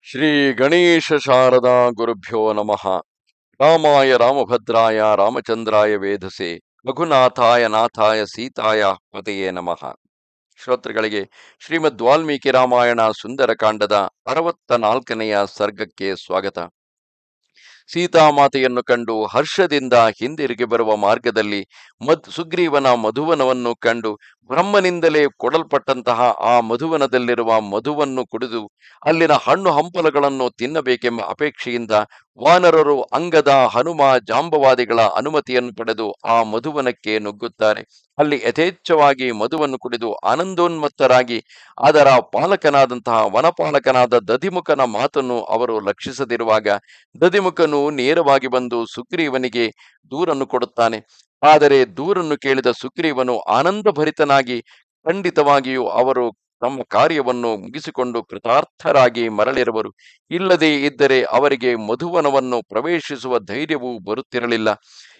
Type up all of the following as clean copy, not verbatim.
ಶ್ರೀ ಗಣೇಶ ಶಾರದಾ ಗುರುಭ್ಯೋ ನಮಃ. ರಾಮಾಯ ರಾಮಭದ್ರಾಯ ರಾಮಚಂದ್ರಾಯ ವೇಧಸೆ ರಘುನಾಥಾಯ ನಾಥಾಯ ಸೀತಾಯ ಪತೆಯೇ ನಮಃ. ಶ್ರೋತೃಗಳಿಗೆ ಶ್ರೀಮದ್ ವಾಲ್ಮೀಕಿ ರಾಮಾಯಣ ಸುಂದರಕಾಂಡದ 64ನೆಯ ಸರ್ಗಕ್ಕೆ ಸ್ವಾಗತ. ಸೀತಾಮಾತೆಯನ್ನು ಕಂಡು ಹರ್ಷದಿಂದ ಹಿಂದಿರುಗಿ ಬರುವ ಮಾರ್ಗದಲ್ಲಿ ಸುಗ್ರೀವನ ಮಧುವನವನ್ನು ಕಂಡು ಬ್ರಹ್ಮನಿಂದಲೇ ಕೊಡಲ್ಪಟ್ಟಂತಹ ಆ ಮಧುವನದಲ್ಲಿರುವ ಮಧುವನ್ನು ಕುಡಿದು ಅಲ್ಲಿನ ಹಣ್ಣು ಹಂಪಲುಗಳನ್ನು ತಿನ್ನಬೇಕೆಂಬ ಅಪೇಕ್ಷೆಯಿಂದ ವಾನರರು ಅಂಗದ, ಹನುಮ, ಜಾಂಬವಾದಿಗಳ ಅನುಮತಿಯನ್ನು ಪಡೆದು ಆ ಮಧುವನಕ್ಕೆ ನುಗ್ಗುತ್ತಾರೆ. ಅಲ್ಲಿ ಯಥೇಚ್ಛವಾಗಿ ಮಧುವನ್ನು ಕುಡಿದು ಆನಂದೋನ್ಮತ್ತರಾಗಿ ಅದರ ಪಾಲಕನಾದಂತಹ ವನಪಾಲಕನಾದ ದಧಿಮುಖನ ಮಾತನ್ನು ಅವರು ಲಕ್ಷಿಸದಿರುವಾಗ ದಧಿಮುಖನು ನೇರವಾಗಿ ಬಂದು ಸುಗ್ರೀವನಿಗೆ ದೂರನ್ನು ಕೊಡುತ್ತಾನೆ. ಆದರೆ ದೂರನ್ನು ಕೇಳಿದ ಸುಗ್ರೀವನು ಆನಂದಭರಿತನಾಗಿ ಖಂಡಿತವಾಗಿಯೂ ಅವರು ತಮ್ಮ ಕಾರ್ಯವನ್ನು ಮುಗಿಸಿಕೊಂಡು ಕೃತಾರ್ಥರಾಗಿ ಮರಳಿರುವರು, ಇಲ್ಲದೇ ಇದ್ದರೆ ಅವರಿಗೆ ಮಧುವನವನ್ನು ಪ್ರವೇಶಿಸುವ ಧೈರ್ಯವೂ ಬರುತ್ತಿರಲಿಲ್ಲ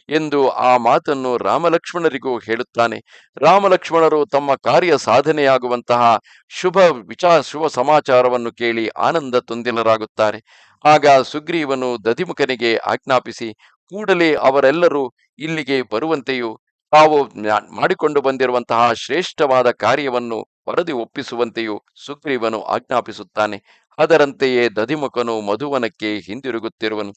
ಎಂದು ಆ ಮಾತನ್ನು ರಾಮಲಕ್ಷ್ಮಣರಿಗೂ ಹೇಳುತ್ತಾನೆ. ರಾಮಲಕ್ಷ್ಮಣರು ತಮ್ಮ ಕಾರ್ಯ ಸಾಧನೆಯಾಗುವಂತಹ ಶುಭ ಸಮಾಚಾರವನ್ನು ಕೇಳಿ ಆನಂದ ತುಂದಿಲರಾಗುತ್ತಾರೆ. ಆಗ ಸುಗ್ರೀವನು ದಧಿಮುಖನಿಗೆ ಆಜ್ಞಾಪಿಸಿ ಕೂಡಲೇ ಅವರೆಲ್ಲರೂ ಇಲ್ಲಿಗೆ ಬರುವಂತೆಯೂ ತಾವು ಮಾಡಿಕೊಂಡು ಬಂದಿರುವಂತಹ ಶ್ರೇಷ್ಠವಾದ ಕಾರ್ಯವನ್ನು ವರದಿ ಒಪ್ಪಿಸುವಂತೆಯೂ ಸುಗ್ರೀವನು ಆಜ್ಞಾಪಿಸುತ್ತಾನೆ. ಅದರಂತೆಯೇ ದಧಿಮುಖನು ಮಧುವನಕ್ಕೆ ಹಿಂದಿರುಗುತ್ತಿರುವನು.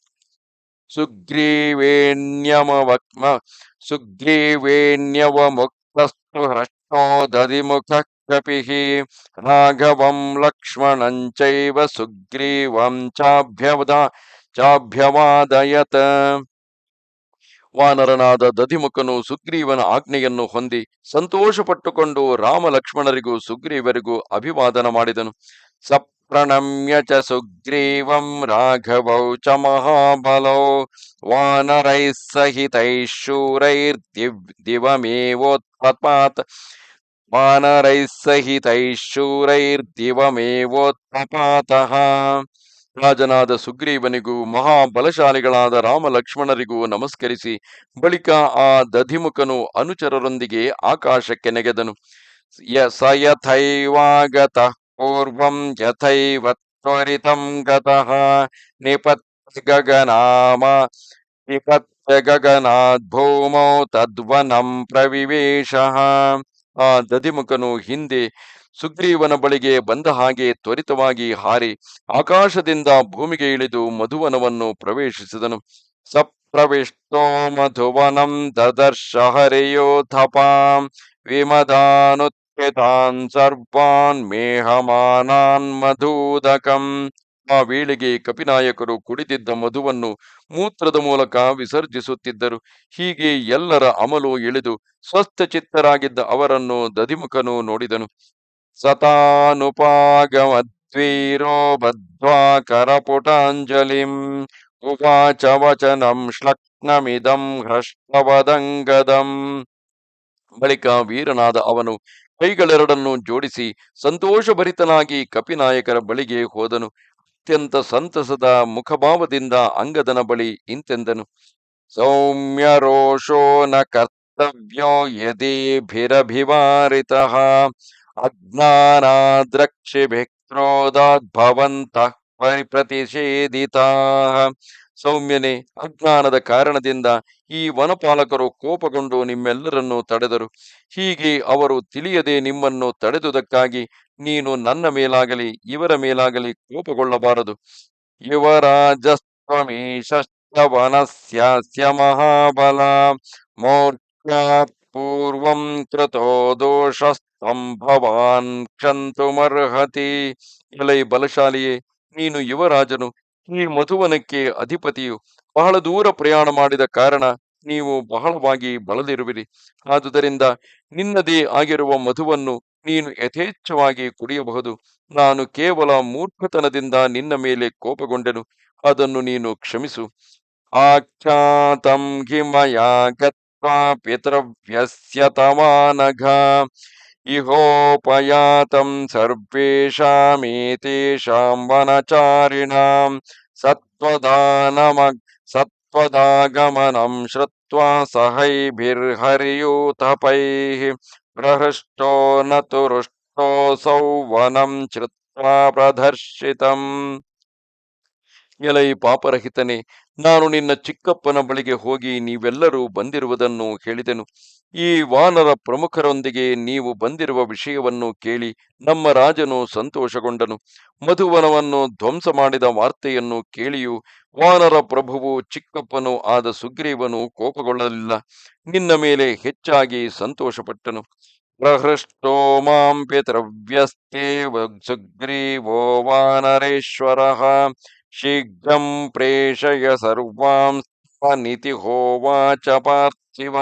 ಸುಗ್ರೀವೇಣ್ಯವ ಮುಕ್ತಸ್ತು ಹೃಷ್ಟೋ ದಧಿಮುಖ ಕಪಿಃ ರಾಘವಂ ಲಕ್ಷ್ಮಣಂಚೈವ ಸುಗ್ರೀವಂ ಚಾಭ್ಯವಾದಯತ. ವಾನರನಾದ ದಧಿಮುಖನು ಸುಗ್ರೀವನ ಆಜ್ಞೆಯನ್ನು ಹೊಂದಿ ಸಂತೋಷಪಟ್ಟುಕೊಂಡು ರಾಮ ಲಕ್ಷ್ಮಣರಿಗೂ ಸುಗ್ರೀವರಿಗೂ ಅಭಿವಾದನ ಮಾಡಿದನು. ಸಪ್ರಣಮ್ಯ ಚ ಸುಗ್ರೀವಂ ರಾಘವೌ ಚ ಮಹಾಬಲೋ ವಾನರೈಃ ಸಹಿತೈಃ ಶೂರೈರ್ದಿವಮೇವೋತ್ಪಾತಃ. ರಾಜನಾದ ಸುಗ್ರೀವನಿಗೂ ಮಹಾಬಲಶಾಲಿಗಳಾದ ರಾಮ ಲಕ್ಷ್ಮಣರಿಗೂ ನಮಸ್ಕರಿಸಿ ಬಳಿಕ ಆ ದಧಿಮುಖನು ಅನುಚರರೊಂದಿಗೆ ಆಕಾಶಕ್ಕೆ ನೆಗೆದನು. ಯಥೈವಾಗತಃ ಪೂರ್ವಂ ಯಥೈವ ತ್ವರಿತಂ ಗತಃ ನಿಪತ್ಯ ಗಗನಾದ್ ಭೂಮೌ ತದ್ವನಂ ಪ್ರವಿವೇಶಃ. ಆ ದಧಿಮುಖನು ಹಿಂದೆ ಸುಗ್ರೀವನ ಬಳಿಗೆ ಬಂದ ಹಾಗೆ ತ್ವರಿತವಾಗಿ ಹಾರಿ ಆಕಾಶದಿಂದ ಭೂಮಿಗೆ ಇಳಿದು ಮಧುವನವನ್ನು ಪ್ರವೇಶಿಸಿದನು. ಸಪ್ರವಿಷ್ಟೋ ಮಧುವನಂ ದದರ್ಶ ಹರಿಯೋಥಪಾಂ ವಿಮದಾನುತ್ಥಿತಾನ್ ಸರ್ವಾನ್ ಮೇಹಮಾನಾನ್ ಮಧೂದಕಂ. ಆ ವೇಳೆಗೆ ಕಪಿನಾಯಕರು ಕುಡಿದಿದ್ದ ಮಧುವನ್ನು ಮೂತ್ರದ ಮೂಲಕ ವಿಸರ್ಜಿಸುತ್ತಿದ್ದರು. ಹೀಗೆ ಎಲ್ಲರ ಅಮಲು ಇಳಿದು ಸ್ವಸ್ಥಚಿತ್ತರಾಗಿದ್ದ ಅವರನ್ನು ದಧಿಮುಖನು ನೋಡಿದನು. ಸತಾನುಪಾಗಮದ್ವೀರೋ ಬದ್ಧ್ವಾ ಕರಪುಟಾಂಜಲಿಂ ಉವಾಚ ವಚನಂ ಶ್ಲಕ್ನಮಿದಂ ಹೃಷ್ಟವದಂಗದಂ. ಬಳಿಕ ವೀರನಾದ ಅವನು ಕೈಗಳೆರಡನ್ನು ಜೋಡಿಸಿ ಸಂತೋಷಭರಿತನಾಗಿ ಕಪಿನಾಯಕರ ಬಳಿಗೆ ಹೋದನು. ಅತ್ಯಂತ ಸಂತಸದ ಮುಖಭಾವದಿಂದ ಅಂಗದನ ಬಳಿ ಇಂತೆಂದನು. ಸೌಮ್ಯ ರೋಷೋ ನ ಕರ್ತವ್ಯೋ ಯದೇಭಿರಭಿವಾರಿತಃ ಅಜ್ಞಾನಾದ್ರಕ್ಷಿಭಿಃ ಕ್ರೋಧಾದ್ಭವಂತಃ ಪ್ರತಿಷೇಧಿತಾಃ. ಸೌಮ್ಯನೇ, ಅಜ್ಞಾನದ ಕಾರಣದಿಂದ ಈ ವನಪಾಲಕರು ಕೋಪಗೊಂಡು ನಿಮ್ಮೆಲ್ಲರನ್ನು ತಡೆದರು. ಹೀಗೆ ಅವರು ತಿಳಿಯದೆ ನಿಮ್ಮನ್ನು ತಡೆದುದಕ್ಕಾಗಿ ನೀನು ನನ್ನ ಮೇಲಾಗಲಿ ಇವರ ಮೇಲಾಗಲಿ ಕೋಪಗೊಳ್ಳಬಾರದು. ಯುವರಾಜಸ್ತ್ವಮೀಶಶ್ಚ ವನಸ್ಯಾಸ್ಯ ಮಹಾಬಲ ಮೌರ್ಯಾತ್ ಪೂರ್ವಂ ಕೃತೋ ದೋಷಸ್ತಂ ಭವಾನ್ ಕ್ಷಂತುಮರ್ಹತಿ. ಎಲೈ ಬಲಶಾಲಿಯೇ, ನೀನು ಯುವರಾಜನು, ಈ ಮಧುವನಕ್ಕೆ ಅಧಿಪತಿಯು. ಬಹಳ ದೂರ ಪ್ರಯಾಣ ಮಾಡಿದ ಕಾರಣ ನೀವು ಬಹಳವಾಗಿ ಬಳಲಿರುವಿರಿ. ಆದುದರಿಂದ ನಿನ್ನದೇ ಆಗಿರುವ ಮಧುವನ್ನು ನೀನು ಯಥೇಚ್ಛವಾಗಿ ಕುಡಿಯಬಹುದು. ನಾನು ಕೇವಲ ಮೂರ್ಖತನದಿಂದ ನಿನ್ನ ಮೇಲೆ ಕೋಪಗೊಂಡೆನು, ಅದನ್ನು ನೀನು ಕ್ಷಮಿಸು. ಆಖ್ಯಾತಂ ಹಿಮಯಾ ಗತ್ವಾ ಪಿತೃವ್ಯಸ್ಯ ತವಾನಘ ಇಹೋಪಯಾತಂ ಸರ್ವೇಷಾಮೇತೇಷಾಂ ವನಚಾರಿಣಾಂ ಸತ್ವದಾಗಮನಂ ಶ್ರುತ್ವಾ ಸಹೈಭಿರ್ಹರಿಯೂಥಪೈಃ ಪ್ರಹೃಷ್ಟೋ ನ ತುರುಷ್ಟೋऽಸೌ ವನಂ ಶ್ರುತ್ವಾ ಪ್ರದರ್ಶಿತಂ. ಎಲೈ ಪಾಪರಹಿತನೇ, ನಾನು ನಿನ್ನ ಚಿಕ್ಕಪ್ಪನ ಬಳಿಗೆ ಹೋಗಿ ನೀವೆಲ್ಲರೂ ಬಂದಿರುವುದನ್ನು ಹೇಳಿದೆನು. ಈ ವಾನರ ಪ್ರಮುಖರೊಂದಿಗೆ ನೀವು ಬಂದಿರುವ ವಿಷಯವನ್ನು ಕೇಳಿ ನಮ್ಮ ರಾಜನು ಸಂತೋಷಗೊಂಡನು. ಮಧುವನವನ್ನು ಧ್ವಂಸ ಮಾಡಿದ ವಾರ್ತೆಯನ್ನು ಕೇಳಿಯೂ ವಾನರ ಪ್ರಭುವು ಚಿಕ್ಕಪ್ಪನೂ ಆದ ಸುಗ್ರೀವನು ಕೋಪಗೊಳ್ಳಲಿಲ್ಲ, ನಿನ್ನ ಮೇಲೆ ಹೆಚ್ಚಾಗಿ ಸಂತೋಷಪಟ್ಟನು. ಪ್ರಹೃಷ್ಟೋ ಮಾಂ ಪಿತೃವ್ಯಸ್ತೆ ಸುಗ್ರೀವೋ ವಾನರೇಶ್ವರಃ ಶೀಘ್ರಂ ಪ್ರೇಷಯ ಸರ್ವಾಂಸ್ತಾನಿತಿ ಹೋವಾಚ ಪಾರ್ಥಿವ.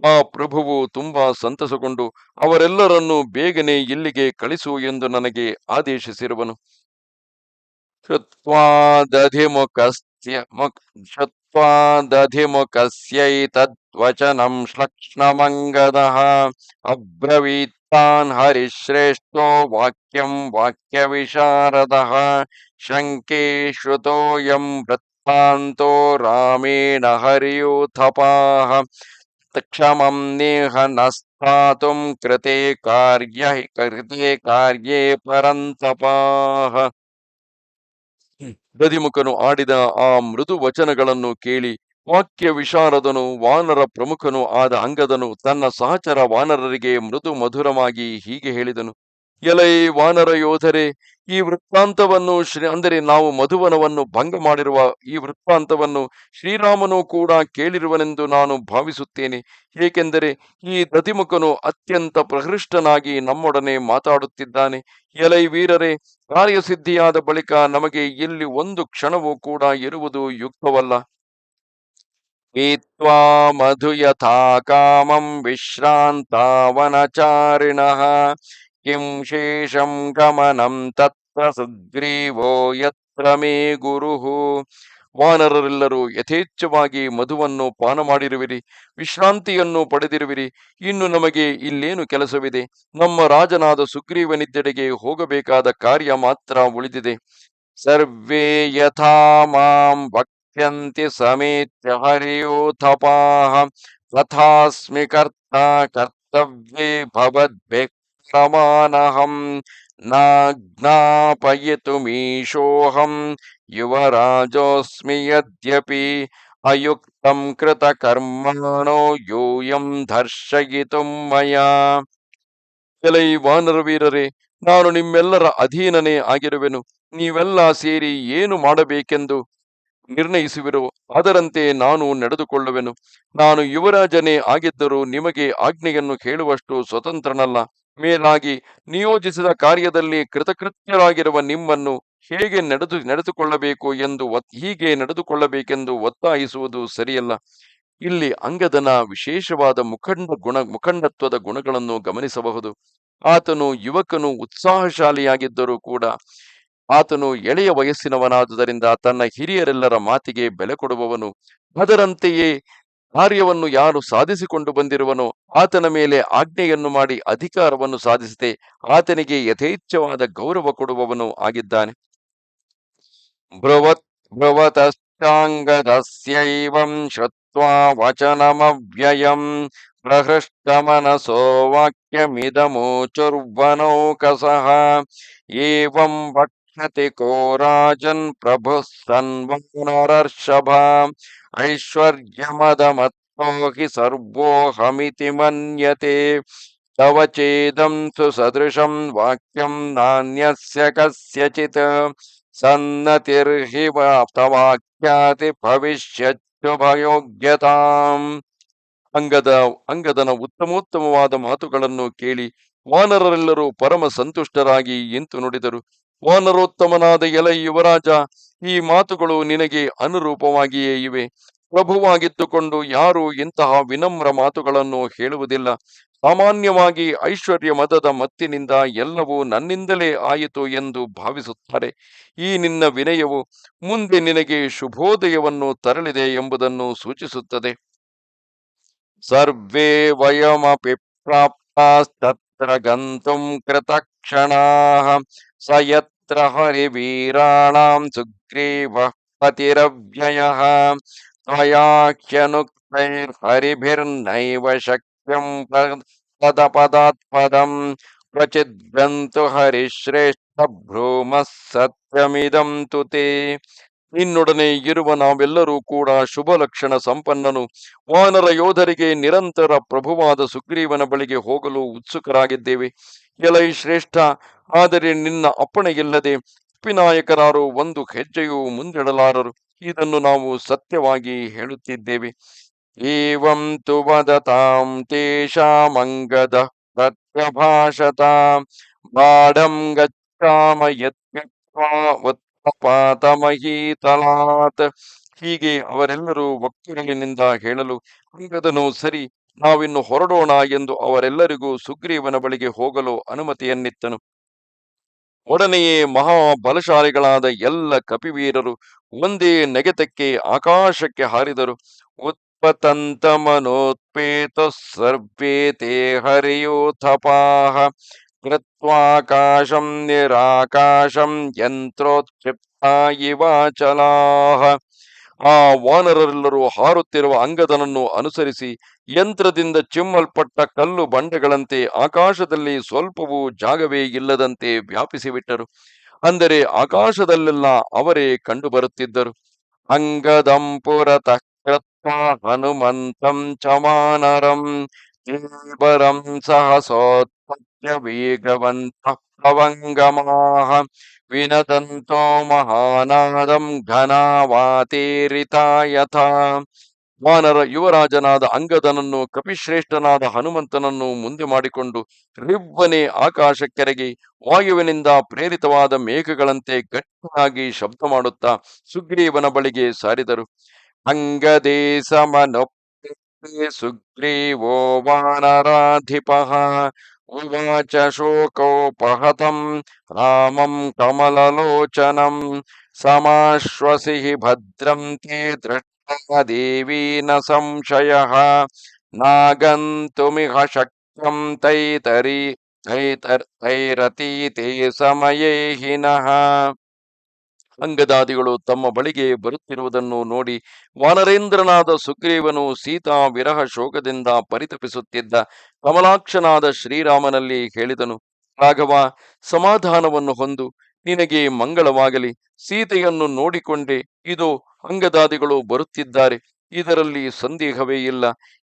ಆ ಪ್ರಭುವು ತುಂಬಾ ಸಂತಸಗೊಂಡು ಅವರೆಲ್ಲರನ್ನೂ ಬೇಗನೆ ಇಲ್ಲಿಗೆ ಕಳಿಸು ಎಂದು ನನಗೆ ಆದೇಶಿಸಿರುವನು. ಶ್ರುತ್ವಾ ದಧಿಮುಖಸ್ಯೈತದ್ವಚನಂ ಶ್ಲಕ್ಷ್ಣಮಂಗದಃ ಅಬ್ರವೀತ್ತಾನ್ ಹರಿಶ್ರೇಷ್ಠೋ ವಾಕ್ಯಂ ವಾಕ್ಯವಿಶಾರದಃ ಶಂಕೆ ಶ್ರುತೋಯಂ ವೃತ್ತಾಂತೋ ರಾಮೇಣ ಹರಿಯೂಥಪಾಃ ಕ್ಷಮಂ ನೇಹ ನಸ್ಥಾತುಂ ಕೃತೆ ಕಾರ್ಯೇ ಪರಂತಪಾಃ. ಗದಿಮುಖನು ಆಡಿದ ಆ ಮೃದು ವಚನಗಳನ್ನು ಕೇಳಿ ವಾಕ್ಯ ವಿಶಾರದನು ವಾನರ ಪ್ರಮುಖನು ಆದ ಅಂಗದನು ತನ್ನ ಸಹಚರ ವಾನರರಿಗೆ ಮೃದು ಮಧುರವಾಗಿ ಹೀಗೆ ಹೇಳಿದನು. ಎಲೈ ವಾನರ ಯೋಧರೇ, ಈ ವೃತ್ತಾಂತವನ್ನು ಅಂದರೆ ನಾವು ಮಧುವನವನ್ನು ಭಂಗ ಮಾಡಿರುವ ಈ ವೃತ್ತಾಂತವನ್ನು ಶ್ರೀರಾಮನು ಕೂಡ ಕೇಳಿರುವನೆಂದು ನಾನು ಭಾವಿಸುತ್ತೇನೆ. ಏಕೆಂದರೆ ಈ ದಧಿಮುಖನು ಅತ್ಯಂತ ಪ್ರಹೃಷ್ಟನಾಗಿ ನಮ್ಮೊಡನೆ ಮಾತಾಡುತ್ತಿದ್ದಾನೆ. ಎಲೈ ವೀರರೇ, ಕಾರ್ಯಸಿದ್ಧಿಯಾದ ಬಳಿಕ ನಮಗೆ ಇಲ್ಲಿ ಒಂದು ಕ್ಷಣವೂ ಕೂಡ ಇರುವುದು ಯುಕ್ತವಲ್ಲ. ಪೀತ್ವಾ ಮಧು ಯಥಾ ಕಾಮಂ ವಿಶ್ರಾಂತ ವನಚಾರಿಣಃ ಕಿಂ ಶೇಷಂ ಗಮನಂ ತತ್ರ ಸುಗ್ರೀವೋ ಯತ್ರ ಮೇ ಗುರುಃ. ವಾನರರೆಲ್ಲರೂ ಯಥೇಚ್ಛವಾಗಿ ಮಧುವನ್ನು ಪಾನ ಮಾಡಿರುವಿರಿ, ವಿಶ್ರಾಂತಿಯನ್ನು ಪಡೆದಿರುವಿರಿ. ಇನ್ನು ನಮಗೆ ಇಲ್ಲೇನು ಕೆಲಸವಿದೆ? ನಮ್ಮ ರಾಜನಾದ ಸುಗ್ರೀವನಿದ್ದೆಡೆಗೆ ಹೋಗಬೇಕಾದ ಕಾರ್ಯ ಮಾತ್ರ ಉಳಿದಿದೆ. ಸರ್ವೇ ಯಥಾ ಮಾಂ ವಕ್ಷ್ಯಂತಿ ಸಮೇತ್ಯ ಹರಿಯೂಥಪಾಃ ತಥಾಸ್ಮಿ ಕರ್ತಾ ಕರ್ತವ್ಯೇ ಭವದ್ಭಿಕ್ರಮಾನಹಂ ನಾಜ್ಞಾಪಯಿತುಮೀಶೋಹಂ ಯುವರಾಜೋಸ್ಮಿ ಯದ್ಯಪಿ ಅಯುಕ್ತಂ ಕೃತಕರ್ಮಾಣೋ ಯೂಯಂ ದರ್ಶಯಿತುಂ ಮಯಾ. ಎಲೈ ವಾನರ ವೀರರೇ, ನಾನು ನಿಮ್ಮೆಲ್ಲರ ಅಧೀನನೇ ಆಗಿರುವೆನು. ನೀವೆಲ್ಲ ಸೇರಿ ಏನು ಮಾಡಬೇಕೆಂದು ನಿರ್ಣಯಿಸುವಿರೋ ಅದರಂತೆ ನಾನು ನಡೆದುಕೊಳ್ಳುವೆನು. ನಾನು ಯುವರಾಜನೇ ಆಗಿದ್ದರೂ ನಿಮಗೆ ಆಜ್ಞೆಯನ್ನು ಕೇಳುವಷ್ಟು ಸ್ವತಂತ್ರನಲ್ಲ. ಮೇಲಾಗಿ ನಿಯೋಜಿಸಿದ ಕಾರ್ಯದಲ್ಲಿ ಕೃತಕೃತ್ಯರಾಗಿರುವ ನಿಮ್ಮನ್ನು ಹೀಗೆ ನಡೆದುಕೊಳ್ಳಬೇಕೆಂದು ಒತ್ತಾಯಿಸುವುದು ಸರಿಯಲ್ಲ. ಇಲ್ಲಿ ಅಂಗದನ ವಿಶೇಷವಾದ ಮುಖಂಡತ್ವದ ಗುಣಗಳನ್ನು ಗಮನಿಸಬಹುದು. ಆತನು ಯುವಕನು, ಉತ್ಸಾಹಶಾಲಿಯಾಗಿದ್ದರೂ ಕೂಡ ಆತನು ಎಳೆಯ ವಯಸ್ಸಿನವನಾದುದರಿಂದ ತನ್ನ ಹಿರಿಯರೆಲ್ಲರ ಮಾತಿಗೆ ಬೆಲೆ ಕೊಡುವವನು. ಅದರಂತೆಯೇ ಕಾರ್ಯವನ್ನು ಯಾರು ಸಾಧಿಸಿಕೊಂಡು ಬಂದಿರುವನೋ ಆತನ ಮೇಲೆ ಆಜ್ಞೆಯನ್ನು ಮಾಡಿ ಅಧಿಕಾರವನ್ನು ಸಾಧಿಸದೆ ಆತನಿಗೆ ಯಥೇಚ್ಛವಾದ ಗೌರವ ಕೊಡುವವನು ಆಗಿದ್ದಾನೆ. ಬ್ರುವತಶ್ಚಾಂಗದಸ್ಯೈವಂ ಶ್ರುತ್ವಾ ವಚನಮವ್ಯಯಂ ಪ್ರಹೃಷ್ಟಮನಸೋ ವಾಕ್ಯಮಿದಮೋಚುರ್ವನೌಕಸಃ ಏವಂ ವಕ್ಷ್ಯತಿ ಕೋ ರಾಜನ್ ಪ್ರಭುಃ ಸನ್ವಾನರರ್ಷಭ ಐಶ್ವರ್ಯಮದಮತ್ತೋ ಹಿ ಸರ್ವೋಹಮಿತಿ ಮನ್ಯತೆ ತವ ಚೇದಂ ಸುಸದೃಶಂ ವಾಕ್ಯಂ ನಾನ್ಯಸ್ಯ ಕಸ್ಯಚಿತ್ ಸನ್ನತಿರ್ಹಿ ತವಾಖ್ಯಾತಿ ಭವಿಷ್ಯತ್ಯುಭಯೋಗ್ಯತಾಂ. ಅಂಗದನ ಉತ್ತಮೋತ್ತಮವಾದ ಮಾತುಗಳನ್ನು ಕೇಳಿ ವಾನರರೆಲ್ಲರೂ ಪರಮ ಸಂತುಷ್ಟರಾಗಿ ಇಂತು ನುಡಿದರು. ವಾನರೋತ್ತಮನಾದ ಎಲೈ ಯುವರಾಜ, ಈ ಮಾತುಗಳು ನಿನಗೆ ಅನುರೂಪವಾಗಿಯೇ ಇವೆ. ಪ್ರಭುವಾಗಿದ್ದುಕೊಂಡು ಯಾರೂ ಇಂತಹ ವಿನಮ್ರ ಮಾತುಗಳನ್ನು ಹೇಳುವುದಿಲ್ಲ. ಸಾಮಾನ್ಯವಾಗಿ ಐಶ್ವರ್ಯ ಮದದ ಮತ್ತಿನಿಂದ ಎಲ್ಲವೂ ನನ್ನಿಂದಲೇ ಆಯಿತು ಎಂದು ಭಾವಿಸುತ್ತಾರೆ. ಈ ನಿನ್ನ ವಿನಯವು ಮುಂದೆ ನಿನಗೆ ಶುಭೋದಯವನ್ನು ತರಲಿದೆ ಎಂಬುದನ್ನು ಸೂಚಿಸುತ್ತದೆ. ಸರ್ವೇ ವಯಮಪಿ ಪ್ರಾಪ್ತಾಸ್ತತ್ರ ಗಂತುಂ ಕೃತಕ್ಷಣಾಃ ಸ ಯತ್ರ ಹರಿವೀರಾಣಾಂ ಸುಗ್ರೀವಃ ಪತಿರವ್ಯಯಃ ತ್ವಯಾಖ್ಯನುಕ್ತೈರ್ಹರಿಭಿರ್ನೈವ ಶಕ್ಯಂ ಪದಪದಾತ್ಪದಂ ಕ್ವಚಿದ್ ಗಂತು ಹರಿಶ್ರೇಷ್ಠ ಭ್ರೂಮ ಸತ್ಯಮಿದಂ ತುತೆ. ನಿನ್ನೊಡನೆ ಇರುವ ನಾವೆಲ್ಲರೂ ಕೂಡ ಶುಭ ಲಕ್ಷಣ ಸಂಪನ್ನನು ವಾನರ ಯೋಧರಿಗೆ ನಿರಂತರ ಪ್ರಭುವಾದ ಸುಗ್ರೀವನ ಬಳಿಗೆ ಹೋಗಲು ಉತ್ಸುಕರಾಗಿದ್ದೇವೆ. ಎಲೈ ಶ್ರೇಷ್ಠ, ಆದರೆ ನಿನ್ನ ಅಪ್ಪಣೆಯಿಲ್ಲದೆ ನಾಯಕರಾರು ಒಂದು ಹೆಜ್ಜೆಯೂ ಮುಂದಿಡಲಾರರು. ಇದನ್ನು ನಾವು ಸತ್ಯವಾಗಿ ಹೇಳುತ್ತಿದ್ದೇವೆ. ಏವಂ ತು ವದತಾಂ ತೇಷಾಮಂಗದ ಪ್ರತ್ಯಭಾಷತ ಬಾಡಂ ಗಚ್ಚಾಮ ಯತ್ಯತ್ವಾ ಉತ್ಪಾತಮಹೀತಲಾತ್. ಹೀಗೆ ಅವರೆಲ್ಲರೂ ಒಕ್ಕೊರಲಿನಿಂದ ಹೇಳಲು ಅಂಗದನು, ಸರಿ, ನಾವಿನ್ನು ಹೊರಡೋಣ ಎಂದು ಅವರೆಲ್ಲರಿಗೂ ಸುಗ್ರೀವನ ಬಳಿಗೆ ಹೋಗಲು ಅನುಮತಿಯನ್ನಿತ್ತನು. ಒಡನೆಯೇ ಮಹಾಬಲಶಾಲಿಗಳಾದ ಎಲ್ಲ ಕಪಿವೀರರು ಒಂದೇ ನೆಗೆತಕ್ಕೆ ಆಕಾಶಕ್ಕೆ ಹಾರಿದರು. ಉತ್ಪತಂತ ಮನೋತ್ಪೇತ ಸರ್ವೇ ತೇ ಹರಿಯೋಥಪಾಹ ಕೃತ್ವಾಕಾಶಂ ನಿರಾಕಾಶಂ ಯಂತ್ರೋತ್ಕ್ಷಿಪ್ತ ಇವಾಚಲಾಹ. ಆ ವಾನರರೆಲ್ಲರೂ ಹಾರುತ್ತಿರುವ ಅಂಗದನನ್ನು ಅನುಸರಿಸಿ ಯಂತ್ರದಿಂದ ಚಿಮ್ಮಲ್ಪಟ್ಟ ಕಲ್ಲು ಬಂಡೆಗಳಂತೆ ಆಕಾಶದಲ್ಲಿ ಸ್ವಲ್ಪವೂ ಜಾಗವೇ ಇಲ್ಲದಂತೆ ವ್ಯಾಪಿಸಿಬಿಟ್ಟರು. ಅಂದರೆ ಆಕಾಶದಲ್ಲೆಲ್ಲ ಅವರೇ ಕಂಡುಬರುತ್ತಿದ್ದರು. ಅಂಗದಂ ಪುರತಃ ಕೃತ್ವಾ ಹನುಮಂತಂ ಚ ವಾನರಂ ದೇವರಂ ಸಹಸೋತ್ಪತ್ಯ ವೇಗವಂತಃ ಪ್ಲವಂಗಮಾಹ ವಿನದಂತೋ ಮಹಾನಾದಂ ಘನಾವಾತೇರಿತಾ ಯಥಾ. ವಾನರ ಯುವರಾಜನಾದ ಅಂಗದನನ್ನು ಕಪಿಶ್ರೇಷ್ಠನಾದ ಹನುಮಂತನನ್ನು ಮುಂದೆ ಮಾಡಿಕೊಂಡು ರಿವ್ವನೆ ಆಕಾಶಕ್ಕೆರಗಿ ವಾಯುವಿನಿಂದ ಪ್ರೇರಿತವಾದ ಮೇಘಗಳಂತೆ ಗಟ್ಟಿಯಾಗಿ ಶಬ್ದ ಮಾಡುತ್ತಾ ಸುಗ್ರೀವನ ಬಳಿಗೆ ಸಾರಿದರು. ಅಂಗದೇ ಸಮನೊಪ್ಪೆ ಸುಗ್ರೀವೋ ವಾನರಾಧಿಪಃ ಉವಾಚ ಶೋಕೋಪಹತಂ ರಾಮಂ ಕಮಲಲೋಚನಂ ಸಮಾಶ್ವಸಿ ಭದ್ರಂ ತೇ ದೃಷ್ಟಾ ದೇವಿ ನ ಸಂಶಯಃ ನಾಗಂತುಮಿಹ ಶಕ್ಯಂ ತೈರತೀತೆ ಸಮಯೇ ಹಿನಃ. ಅಂಗದಾದಿಗಳು ತಮ್ಮ ಬಳಿಗೆ ಬರುತ್ತಿರುವುದನ್ನು ನೋಡಿ ವಾನರೇಂದ್ರನಾದ ಸುಗ್ರೀವನು ಸೀತಾ ವಿರಹ ಶೋಕದಿಂದ ಪರಿತಪಿಸುತ್ತಿದ್ದ ಕಮಲಾಕ್ಷನಾದ ಶ್ರೀರಾಮನಲ್ಲಿ ಹೇಳಿದನು, ರಾಘವ, ಸಮಾಧಾನವನ್ನು ಹೊಂದು, ನಿನಗೆ ಮಂಗಳವಾಗಲಿ. ಸೀತೆಯನ್ನು ನೋಡಿಕೊಂಡೆ, ಇದೋ ಅಂಗದಾದಿಗಳು ಬರುತ್ತಿದ್ದಾರೆ, ಇದರಲ್ಲಿ ಸಂದೇಹವೇ ಇಲ್ಲ.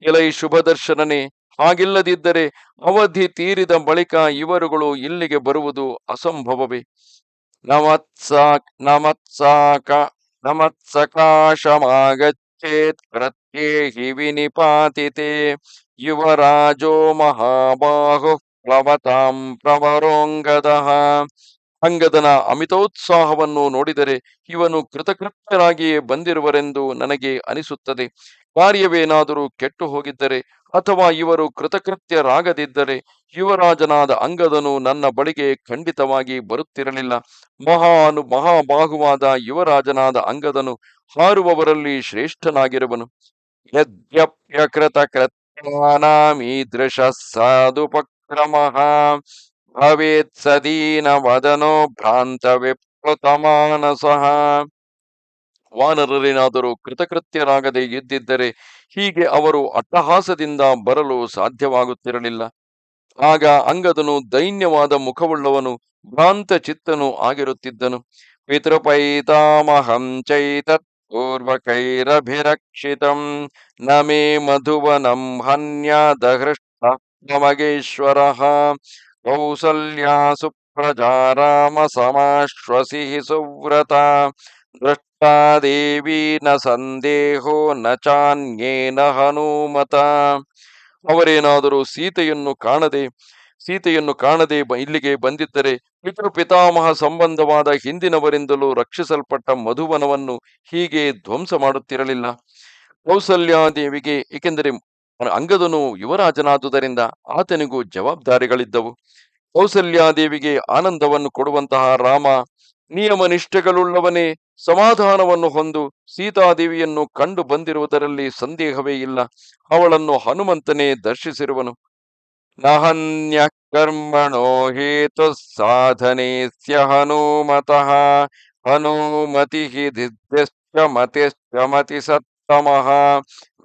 ಎಲೈ ಶುಭದರ್ಶನನೇ, ಹಾಗಿಲ್ಲದಿದ್ದರೆ ಅವಧಿ ತೀರಿದ ಬಳಿಕ ಇವರುಗಳು ಇಲ್ಲಿಗೆ ಬರುವುದು ಅಸಂಭವವೇ. ನಮತ್ಸಾಕ ನಮತ್ಸಕಾಶಮಾಗಚ್ಚೇತ್ ಪ್ರತ್ಯೇಹಿ ವಿನಿಪಾತಿತೆ ಯುವರಾಜೋ ಮಹಾಬಾಹು ಪ್ಲವತಾಂ ಪ್ರವರೋಂಗದಃ. ಅಂಗದನ ಅಮಿತೋತ್ಸಾಹವನ್ನು ನೋಡಿದರೆ ಇವನು ಕೃತಕೃತ್ಯರಾಗಿಯೇ ಬಂದಿರುವರೆಂದು ನನಗೆ ಅನಿಸುತ್ತದೆ. ಕಾರ್ಯವೇನಾದರೂ ಕೆಟ್ಟು ಹೋಗಿದ್ದರೆ ಅಥವಾ ಇವರು ಕೃತಕೃತ್ಯರಾಗದಿದ್ದರೆ ಯುವರಾಜನಾದ ಅಂಗದನು ನನ್ನ ಬಳಿಗೆ ಖಂಡಿತವಾಗಿ ಬರುತ್ತಿರಲಿಲ್ಲ. ಮಹಾಬಾಹುವಾದ ಯುವರಾಜನಾದ ಅಂಗದನು ಹಾರುವವರಲ್ಲಿ ಶ್ರೇಷ್ಠನಾಗಿರುವನು. ಯದ್ಯಪ್ಯಕೃತ ಕೃತ್ಯಾನಾಮೀದೃಶ ಸಾಧುಪಕ್ರಮಃ ಭವೇತ್ ಸದೀನ ವದನೋ ಭ್ರಾಂತ ವಿಪ್ಲುತ ಮಾನಸಃ. ವಾನರರೇನಾದರೂ ಕೃತಕೃತ್ಯರಾಗದೆ ಇದ್ದಿದ್ದರೆ ಹೀಗೆ ಅವರು ಅಟ್ಟಹಾಸದಿಂದ ಬರಲು ಸಾಧ್ಯವಾಗುತ್ತಿರಲಿಲ್ಲ. ಆಗ ಅಂಗದನು ದೈನ್ಯವಾದ ಮುಖವುಳ್ಳವನು, ಭ್ರಾಂತ ಚಿತ್ತನು ಆಗಿರುತ್ತಿದ್ದನು. ಪಿತೃಪೈತಾಮಹಂ ಚೈತತ್ ಪೂರ್ವಕೈರಭಿರಕ್ಷಿತಂ ನ ಮೇ ಮಧುವನಂ ಹನ್ಯಾದಹೃಷ್ಟಮಗೇಶ್ವರಃ ಕೌಸಲ್ಯಾ ಸುಪ್ರಜಾ ರಾಮ ಸಮಾಶ್ವಸಿ ಸುವ್ರತ ದೃಷ್ಟಾ ದೇವಿ ನ ಸಂದೇಹೋ ನ ಚಾನ್ಯೇನ ಹನುಮತ. ಅವರೇನಾದರೂ ಸೀತೆಯನ್ನು ಕಾಣದೆ ಇಲ್ಲಿಗೆ ಬಂದಿದ್ದರೆ ಪಿತಾಮಹ ಸಂಬಂಧವಾದ ಹಿಂದಿನವರಿಂದಲೂ ರಕ್ಷಿಸಲ್ಪಟ್ಟ ಮಧುವನವನ್ನು ಹೀಗೆ ಧ್ವಂಸ ಮಾಡುತ್ತಿರಲಿಲ್ಲ. ಕೌಸಲ್ಯಾದೇವಿಗೆ, ಏಕೆಂದರೆ ಅಂಗದನು ಯುವರಾಜನಾದುದರಿಂದ ಆತನಿಗೂ ಜವಾಬ್ದಾರಿಗಳಿದ್ದವು. ಕೌಸಲ್ಯಾದೇವಿಗೆ ಆನಂದವನ್ನು ಕೊಡುವಂತಹ ರಾಮ, ನಿಯಮ ನಿಷ್ಠೆಗಳುಳ್ಳವನೇ, ಸಮಾಧಾನವನ್ನು ಹೊಂದು ಸೀತಾದೇವಿಯನ್ನು ಕಂಡು ಬಂದಿರುವುದರಲ್ಲಿ ಸಂದೇಹವೇ ಇಲ್ಲ. ಅವಳನ್ನು ಹನುಮಂತನೇ ದರ್ಶಿಸಿರುವನು. ನಹನ್ಯ ಕರ್ಮಣೋ ಹೇತು ಸಾಧನೆಸ್ಯ ಹನುಮತಃ ಹನುಮತಿ ದಿದ್ಯಶ್ಚ ಮತಿಶ್ಚ ಮತಿ ಸತ್ತಮಃ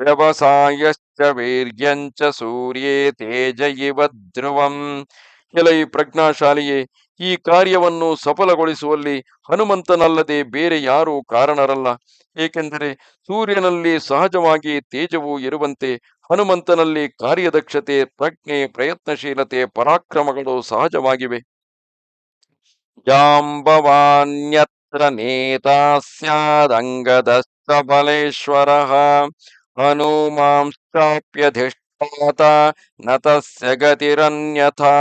ವ್ಯವಸಾಯಶ್ಚ ವೀರ್ಯಂಚ ಸೂರ್ಯೇ ತೇಜ ಇವ ಧ್ರುವಂ. ಎಲೈ ಪ್ರಜ್ಞಾಶಾಲಿಯೇ, ಈ ಕಾರ್ಯವನ್ನು ಸಫಲಗೊಳಿಸುವಲ್ಲಿ ಹನುಮಂತನಲ್ಲದೆ ಬೇರೆ ಯಾರೂ ಕಾರಣರಲ್ಲ. ಏಕೆಂದರೆ ಸೂರ್ಯನಲ್ಲಿ ಸಹಜವಾಗಿ ತೇಜವು ಇರುವಂತೆ ಹನುಮಂತನಲ್ಲಿ ಕಾರ್ಯದಕ್ಷತೆ, ಪ್ರಜ್ಞೆ, ಪ್ರಯತ್ನಶೀಲತೆ, ಪರಾಕ್ರಮಗಳು ಸಹಜವಾಗಿವೆ. ಜಾಂಬವಾನ್ಯತ್ರ ನೇತಾ ಸ್ಯಾದಂಗದಸ್ತ ಬಲೇಶ್ವರಃ ಹನುಮಾಂಶ್ಚಾಪ್ಯಧಿಷ್ಠಾತ ನ ತಸ್ಯ ಗತಿರನ್ಯಥಾ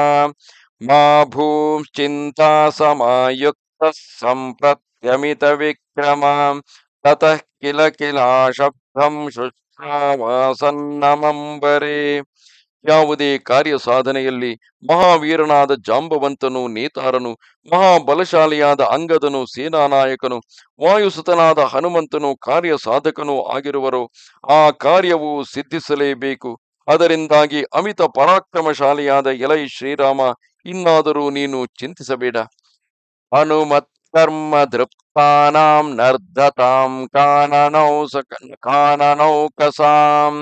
ಮಾ ಭೂಶ್ಚಿಂತಾ ಸಮಾಯುಕ್ತ ಸಂಪ್ರತ್ಯಮಿತ ವಿಕ್ರಮ ತತಃ ಕಿಲ ಕಿಲಾಶಬ್ದಂ ಶುಶ್ರಾವಾಸನ್ನಮಂಬರೆ. ಯಾವುದೇ ಕಾರ್ಯ ಸಾಧನೆಯಲ್ಲಿ ಮಹಾವೀರನಾದ ಜಾಂಬವಂತನು ನೇತಾರನು, ಮಹಾಬಲಶಾಲಿಯಾದ ಅಂಗದನು ಸೇನಾನಾಯಕನು, ವಾಯುಸುತನಾದ ಹನುಮಂತನು ಕಾರ್ಯ ಸಾಧಕನೂ ಆಗಿರುವರು. ಆ ಕಾರ್ಯವು ಸಿದ್ಧಿಸಲೇಬೇಕು. ಅದರಿಂದಾಗಿ ಅಮಿತ ಪರಾಕ್ರಮಶಾಲಿಯಾದ ಎಲೈ ಶ್ರೀರಾಮ, ಇನ್ನಾದರೂ ನೀನು ಚಿಂತಿಸಬೇಡ. ಹನುಮತ್ಕರ್ಮ ದೃಪ್ತಾನಾಂ ನರ್ಧತಾಂ ಕಾನನೌಕಸಾಂ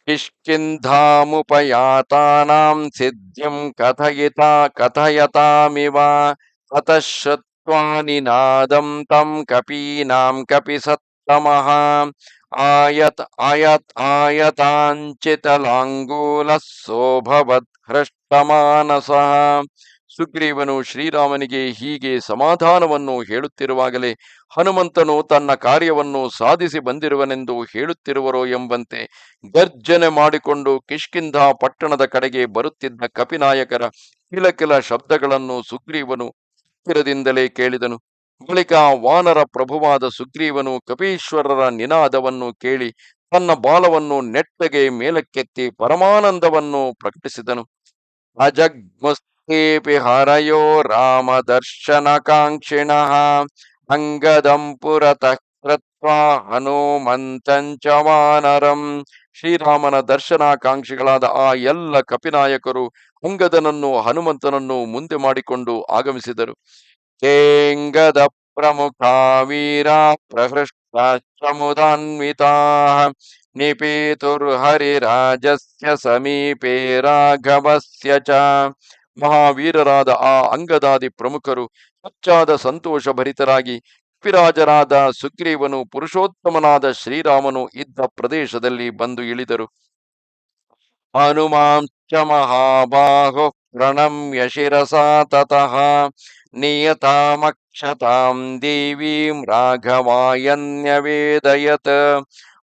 ಕಿಷ್ಕಿಂಧಾಮುಪಯಾತಾನಾಂ ಸಿದ್ಧಿಂ ಕಥಯತಾಮಿವ ತತಃ ಶ್ರುತ್ವಾ ನಿನಾದಂ ತಂ ಕಪೀನಾಂ ಕಪಿಸತ್ತಮಃ ಆಯತಾಂಚಿತಲಾಂಗೂಲಃ ಸೋಭವದ್ ಹೃಷ್ಟಮಾನಸಃ. ಸುಗ್ರೀವನು ಶ್ರೀರಾಮನಿಗೆ ಹೀಗೆ ಸಮಾಧಾನವನ್ನು ಹೇಳುತ್ತಿರುವಾಗಲೇ ಹನುಮಂತನು ತನ್ನ ಕಾರ್ಯವನ್ನು ಸಾಧಿಸಿ ಬಂದಿರುವನೆಂದು ಹೇಳುತ್ತಿರುವರೋ ಎಂಬಂತೆ ಗರ್ಜನೆ ಮಾಡಿಕೊಂಡು ಕಿಷ್ಕಿಂಧ ಪಟ್ಟಣದ ಕಡೆಗೆ ಬರುತ್ತಿದ್ದ ಕಪಿನಾಯಕರ ಕಿಲಕಿಲ ಶಬ್ದಗಳನ್ನು ಸುಗ್ರೀವನು ಹತ್ತಿರದಿಂದಲೇ ಕೇಳಿದನು. ಬಳಿಕ ವಾನರ ಪ್ರಭುವಾದ ಸುಗ್ರೀವನು ಕಪೀಶ್ವರರ ನಿನಾದವನ್ನು ಕೇಳಿ ತನ್ನ ಬಾಲವನ್ನು ನೆಟ್ಟಗೆ ಮೇಲಕ್ಕೆತ್ತಿ ಪರಮಾನಂದವನ್ನು ಪ್ರಕಟಿಸಿದನು. ಅಜಗ್ಮುಸ್ತೇಪಿ ಹರಯೋ ರಾಮ ದರ್ಶನಕಾಂಕ್ಷಿಣಃ ಅಂಗದಂ ಪುರತಃ ಕೃತ್ವಾ ಹನುಮಂತಂಚ ವಾನರಂ. ಶ್ರೀರಾಮನ ದರ್ಶನಾಕಾಂಕ್ಷಿಗಳಾದ ಆ ಎಲ್ಲ ಕಪಿನಾಯಕರು ಅಂಗದನನ್ನು ಹನುಮಂತನನ್ನು ಮುಂದೆ ಮಾಡಿಕೊಂಡು ಆಗಮಿಸಿದರು. ಕೇಂಗದ ಪ್ರಮುಖ ವೀರ ಪ್ರಹೃಷ್ಟಾಶ್ಚಮುದಾನ್ವಿತಾ ನಿಪೇತುರ್ಹರಿರಾಜಸ್ಯ ಸಮೀಪೆ ರಾಘವಸ್ಯ ಚ. ಮಹಾವೀರರಾದ ಆ ಅಂಗದಾದಿ ಪ್ರಮುಖರು ಹೆಚ್ಚಾದ ಸಂತೋಷ ಭರಿತರಾಗಿ ಕಪಿರಾಜರಾದ ಸುಗ್ರೀವನು, ಪುರುಷೋತ್ತಮನಾದ ಶ್ರೀರಾಮನು ಇದ್ದ ಪ್ರದೇಶದಲ್ಲಿ ಬಂದು ಇಳಿದರು. ಹನುಮಾಂಶ್ಚ ಮಹಾಬಾಹು ಪ್ರಣಮ್ಯ ಶಿರಸಾ ತತಃ ನಿಯತಾಮಕ್ಷತಾಂ ದೇವೀಂ ರಾಘವಾಯನ್ಯವೇದಯತ್.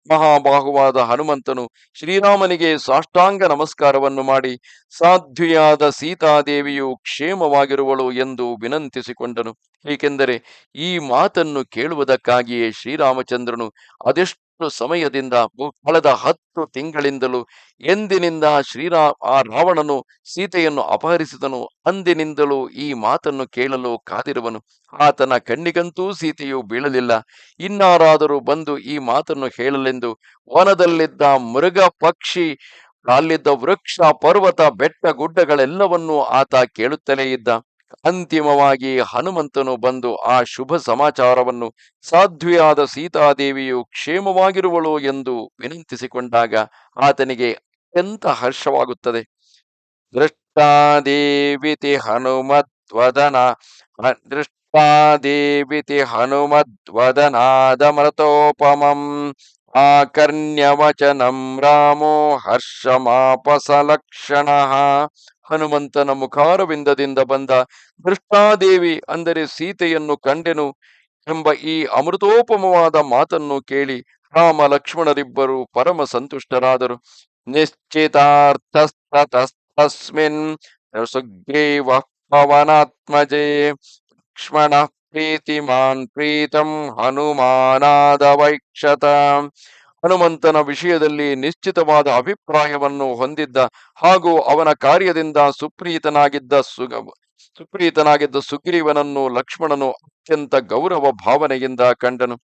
ಮಹಾಬಾಹುವಾದ ಹನುಮಂತನು ಶ್ರೀರಾಮನಿಗೆ ಸಾಷ್ಟಾಂಗ ನಮಸ್ಕಾರವನ್ನು ಮಾಡಿ ಸಾಧ್ವಿಯಾದ ಸೀತಾದೇವಿಯು ಕ್ಷೇಮವಾಗಿರುವಳು ಎಂದು ವಿನಂತಿಸಿಕೊಂಡನು. ಏಕೆಂದರೆ ಈ ಮಾತನ್ನು ಕೇಳುವುದಕ್ಕಾಗಿಯೇ ಶ್ರೀರಾಮಚಂದ್ರನು ಅದೆಷ್ಟು ಸಮಯದಿಂದ ಕಳೆದ 10 ತಿಂಗಳಿಂದಲೂ ಎಂದಿನಿಂದ ಆ ರಾವಣನು ಸೀತೆಯನ್ನು ಅಪಹರಿಸಿದನು ಅಂದಿನಿಂದಲೂ ಈ ಮಾತನ್ನು ಕೇಳಲು ಕಾದಿರುವನು. ಆತನ ಕಣ್ಣಿಗಂತೂ ಸೀತೆಯು ಬೀಳಲಿಲ್ಲ. ಇನ್ನಾರಾದರೂ ಬಂದು ಈ ಮಾತನ್ನು ಹೇಳಲೆಂದು ವನದಲ್ಲಿದ್ದ ಮೃಗ ಪಕ್ಷಿ, ಅಲ್ಲಿದ್ದ ವೃಕ್ಷ, ಪರ್ವತ, ಬೆಟ್ಟ, ಗುಡ್ಡಗಳೆಲ್ಲವನ್ನೂ ಆತ ಕೇಳುತ್ತಲೇ ಇದ್ದ. ಅಂತಿಮವಾಗಿ ಹನುಮಂತನು ಬಂದು ಆ ಶುಭ ಸಮಾಚಾರವನ್ನು ಸಾಧ್ವಿಯಾದ ಸೀತಾದೇವಿಯು ಕ್ಷೇಮವಾಗಿರುವಳು ಎಂದು ವಿನಂತಿಸಿಕೊಂಡಾಗ ಆತನಿಗೆ ಅತ್ಯಂತ ಹರ್ಷವಾಗುತ್ತದೆ. ದೃಷ್ಟಾದೇವಿತಿ ಹನುಮದ್ವದನಾದಮೃತೋಪಮಂ ಆಕರ್ಣ್ಯವಚನಂ ರಾಮೋ ಹರ್ಷಮಾಪಸಲಕ್ಷಣಃ. ಹನುಮಂತನ ಮುಖಾರವಿಂದದಿಂದ ಬಂದ ದೃಷ್ಟಾದೇವಿ ಅಂದರೆ ಸೀತೆಯನ್ನು ಕಂಡೆನು ಎಂಬ ಈ ಅಮೃತೋಪಮವಾದ ಮಾತನ್ನು ಕೇಳಿ ರಾಮ ಲಕ್ಷ್ಮಣರಿಬ್ಬರು ಪರಮ ಸಂತುಷ್ಟರಾದರು. ನಿಶ್ಚಿತಾರ್ಥಸ್ತತಸ್ತಸ್ಮಿನ್ ಸುಗ್ರೀವ ಪವನಾತ್ಮಜೇ ಲಕ್ಷ್ಮಣ ಪ್ರೀತಿಮಾನ್ ಪ್ರೀತಂ ಹನುಮಾನಾದವೈಕ್ಷತ. ಹನುಮಂತನ ವಿಷಯದಲ್ಲಿ ನಿಶ್ಚಿತವಾದ ಅಭಿಪ್ರಾಯವನ್ನು ಹೊಂದಿದ್ದ ಹಾಗೂ ಅವನ ಕಾರ್ಯದಿಂದ ಸುಪ್ರೀತನಾಗಿದ್ದ ಸುಗ್ರೀವನನ್ನು ಲಕ್ಷ್ಮಣನು ಅತ್ಯಂತ ಗೌರವ ಭಾವನೆಯಿಂದ ಕಂಡನು.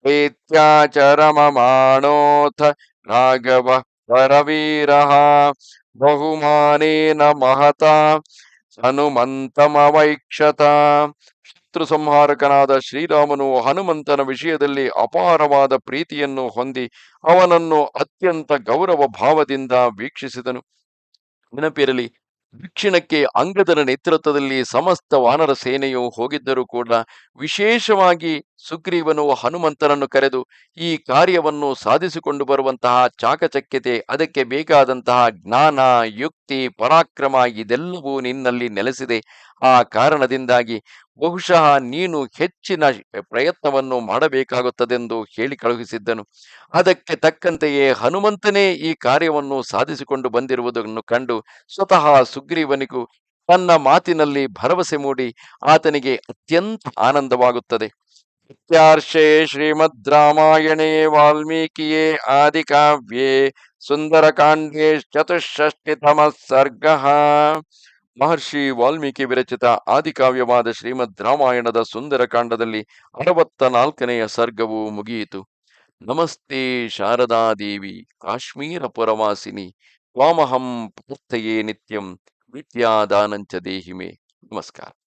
ಪ್ರೀತ್ಯಾಚರಮಮಾಣೋಥ ರಾಘವ ಪರವೀರಃ ಬಹುಮಾನೇನ ಮಹತಾ ಹನುಮಂತಮವೈಕ್ಷತ. ಶತ್ರು ಸಂಹಾರಕನಾದ ಶ್ರೀರಾಮನು ಹನುಮಂತನ ವಿಷಯದಲ್ಲಿ ಅಪಾರವಾದ ಪ್ರೀತಿಯನ್ನು ಹೊಂದಿ ಅವನನ್ನು ಅತ್ಯಂತ ಗೌರವ ಭಾವದಿಂದ ವೀಕ್ಷಿಸಿದನು. ನೆನಪಿರಲಿ, ದಕ್ಷಿಣಕ್ಕೆ ಅಂಗದನ ನೇತೃತ್ವದಲ್ಲಿ ಸಮಸ್ತ ವಾನರ ಸೇನೆಯು ಹೋಗಿದ್ದರೂ ಕೂಡ ವಿಶೇಷವಾಗಿ ಸುಗ್ರೀವನು ಹನುಮಂತನನ್ನು ಕರೆದು ಈ ಕಾರ್ಯವನ್ನು ಸಾಧಿಸಿಕೊಂಡು ಬರುವಂತಹ ಚಾಕಚಕ್ಯತೆ, ಅದಕ್ಕೆ ಬೇಕಾದಂತಹ ಜ್ಞಾನ, ಯುಕ್ತಿ, ಪರಾಕ್ರಮ ಇದೆಲ್ಲವೂ ನಿನ್ನಲ್ಲಿ ನೆಲೆಸಿದೆ. ಆ ಕಾರಣದಿಂದಾಗಿ ಬಹುಶಃ ನೀನು ಹೆಚ್ಚಿನ ಪ್ರಯತ್ನವನ್ನು ಮಾಡಬೇಕಾಗುತ್ತದೆಂದು ಹೇಳಿ ಕಳುಹಿಸಿದ್ದನು. ಅದಕ್ಕೆ ತಕ್ಕಂತೆಯೇ ಹನುಮಂತನೇ ಈ ಕಾರ್ಯವನ್ನು ಸಾಧಿಸಿಕೊಂಡು ಬಂದಿರುವುದನ್ನು ಕಂಡು ಸ್ವತಃ ಸುಗ್ರೀವನಿಗೂ ತನ್ನ ಮಾತಿನಲ್ಲಿ ಭರವಸೆ ಮೂಡಿ ಆತನಿಗೆ ಅತ್ಯಂತ ಆನಂದವಾಗುತ್ತದೆ. ಇತ್ಯಾರ್ಷೇ ಶ್ರೀಮದ್ ರಾಮಾಯಣೇ ವಾಲ್ಮೀಕಿಯೇ ಆದಿಕಾವ್ಯೇ ಸುಂದರಕಾಂಡೇ ಚತುಷ್ಷಷ್ಟಿತಮ ಸರ್ಗ. ಮಹರ್ಷಿ ವಾಲ್ಮೀಕಿ ವಿರಚಿತ ಆದಿಕಾವ್ಯವಾದ ಶ್ರೀಮದ್ ರಾಮಾಯಣದ ಸುಂದರಕಾಂಡದಲ್ಲಿ 64ನೆಯ ಸರ್ಗವು ಮುಗಿಯಿತು. ನಮಸ್ತೆ ಶಾರದಾದೇವಿ ಕಾಶ್ಮೀರ ಪುರವಾಸಿನಿ ತ್ವಾಮಹಂ ಪ್ರಾರ್ಥಯೇ ನಿತ್ಯಂ ವಿದ್ಯಾದಾನಂಚ ದೇಹಿಮೆ. ನಮಸ್ಕಾರ.